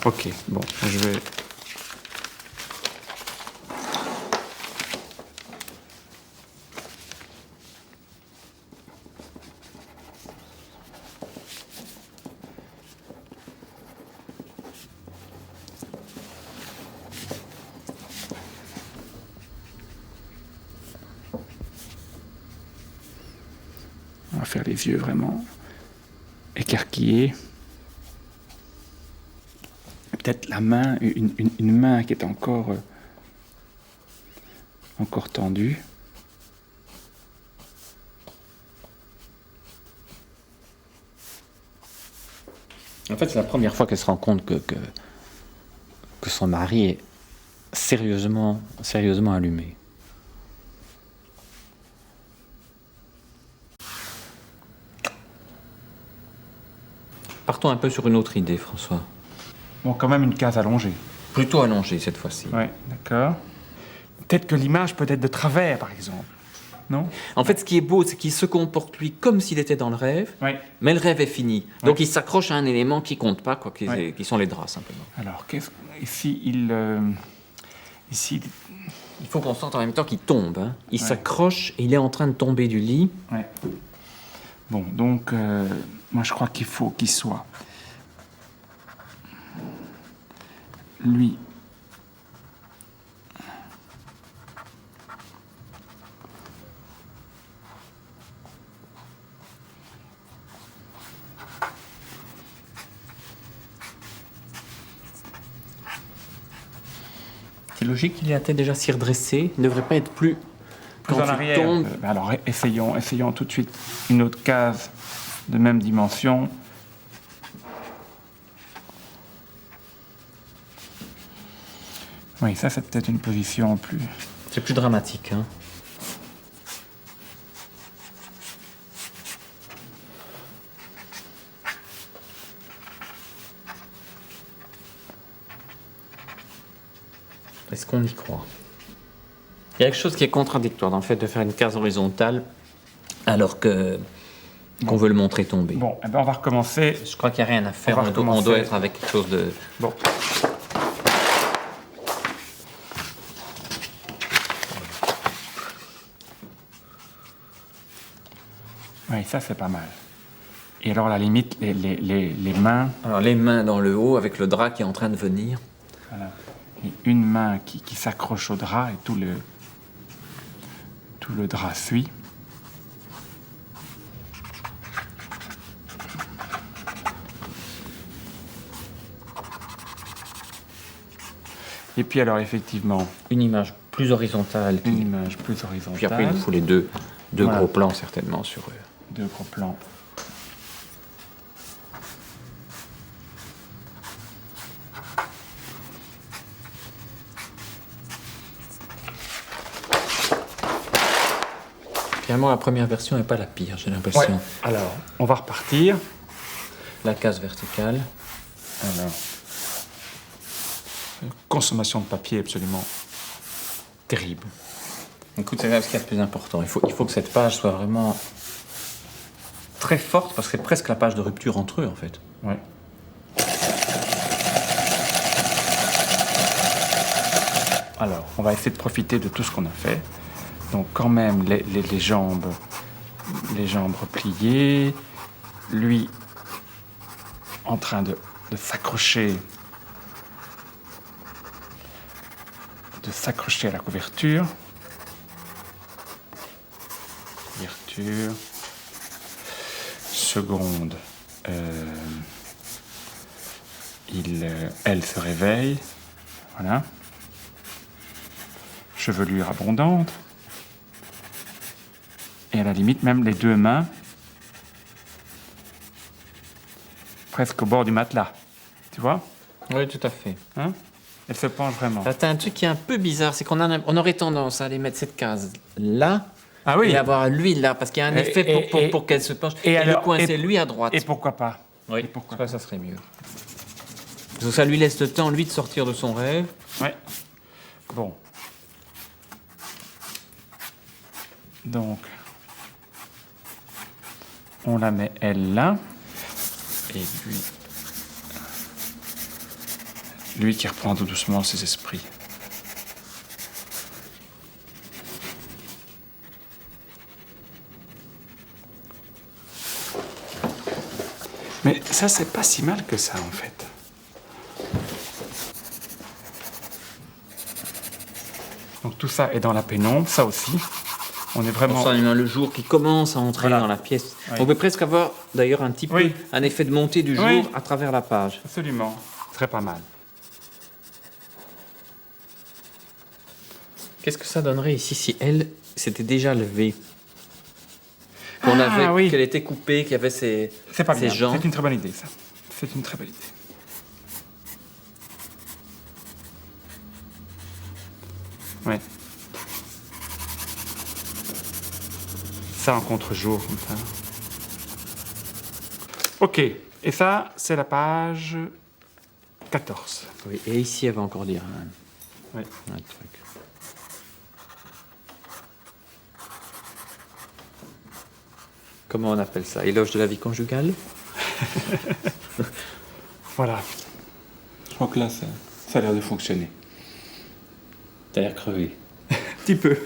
Ok, bon, je vais... On va faire les yeux vraiment écarquillés. Peut-être la main, une main qui est encore tendue. En fait, c'est la première fois qu'elle se rend compte que son mari est sérieusement allumé. Partons un peu sur une autre idée, François. Bon, quand même une case allongée. Plutôt allongée cette fois-ci. Ouais, d'accord. Peut-être que l'image peut être de travers, par exemple. Non? En fait, ce qui est beau, c'est qu'il se comporte, lui, comme s'il était dans le rêve, Ouais. mais le rêve est fini. Ouais. Donc il s'accroche à un élément qui compte pas, quoi, Ouais. qui sont les draps, simplement. Alors, ici, ici, Il faut qu'on sente en même temps qu'il tombe. Hein. Il Ouais. s'accroche et il est en train de tomber du lit. ouais. Bon, donc, moi, je crois qu'il faut qu'il soit, lui, C'est logique qu'il ait la tête déjà si redressée. Il ne devrait pas être plus plus quand en il arrière. tombe. Alors, essayons tout de suite une autre case de même dimension. Oui, ça, c'est peut-être une position plus... C'est plus dramatique. Hein. Est-ce qu'on y croit? Il y a quelque chose qui est contradictoire dans le fait de faire une case horizontale alors qu'on veut le montrer tomber. Bon, eh ben, on va recommencer. Je crois qu'il n'y a rien à faire. On va On recommencer. doit être avec quelque chose de... Bon. Oui, ça, c'est pas mal. Et alors, à la limite, les mains... Alors les mains dans le haut avec le drap qui est en train de venir. Voilà. Et une main qui s'accroche au drap et tout le drap suit. Et puis alors effectivement, Une image plus horizontale. une image plus horizontale. Puis après il nous faut les deux Voilà. gros plans certainement sur eux. Deux gros plans. Finalement la première version n'est pas la pire, j'ai l'impression. Ouais. Alors, on va repartir. La case verticale. Alors, consommation de papier absolument terrible. Écoute, c'est là ce qu'il y a de plus important. Il faut que cette page soit vraiment très forte parce que c'est presque la page de rupture entre eux en fait. Ouais. Alors, on va essayer de profiter de tout ce qu'on a fait. Donc, quand même, les jambes repliées. Lui, en train de s'accrocher à la couverture. Couverture. Seconde. Elle se réveille. Voilà. Chevelure abondante. Et à la limite, même les deux mains presque au bord du matelas. Tu vois? Oui, tout à fait. Hein? Elle se penche vraiment. Là, t'as un truc qui est un peu bizarre, c'est on aurait tendance à aller mettre cette case là Ah oui. et avoir lui là, parce qu'il y a un effet pour qu'elle se penche. Et alors, le coincer lui à droite. Et pourquoi pas? Oui, et pourquoi ça serait mieux. Parce que ça lui laisse le temps, lui, de sortir de son rêve. Ouais. Bon. Donc, on la met elle là. Et puis, lui qui reprend tout doucement ses esprits. Mais ça, c'est pas si mal que ça, en fait. Donc tout ça est dans la pénombre, ça aussi. On est vraiment... On sent le jour qui commence à entrer Voilà. dans la pièce. Oui. On peut presque avoir d'ailleurs un petit peu Oui. un effet de montée du jour Oui. à travers la page. Absolument. Très pas mal. Qu'est-ce que ça donnerait ici si elle s'était déjà levée? Qu'on Ah, avait, oui. qu'elle était coupée, qu'il y avait ses C'est pas bien. jambes. C'est une très bonne idée, ça. C'est une très bonne idée. Ouais. Ça en contre-jour, comme ça. Ok. Et ça, c'est la page 14. Oui, et ici, elle va encore dire Oui. un truc. Comment on appelle ça? Éloge de la vie conjugale? Voilà. Je crois que là, ça a l'air de fonctionner. T'as l'air crevé. Un petit peu.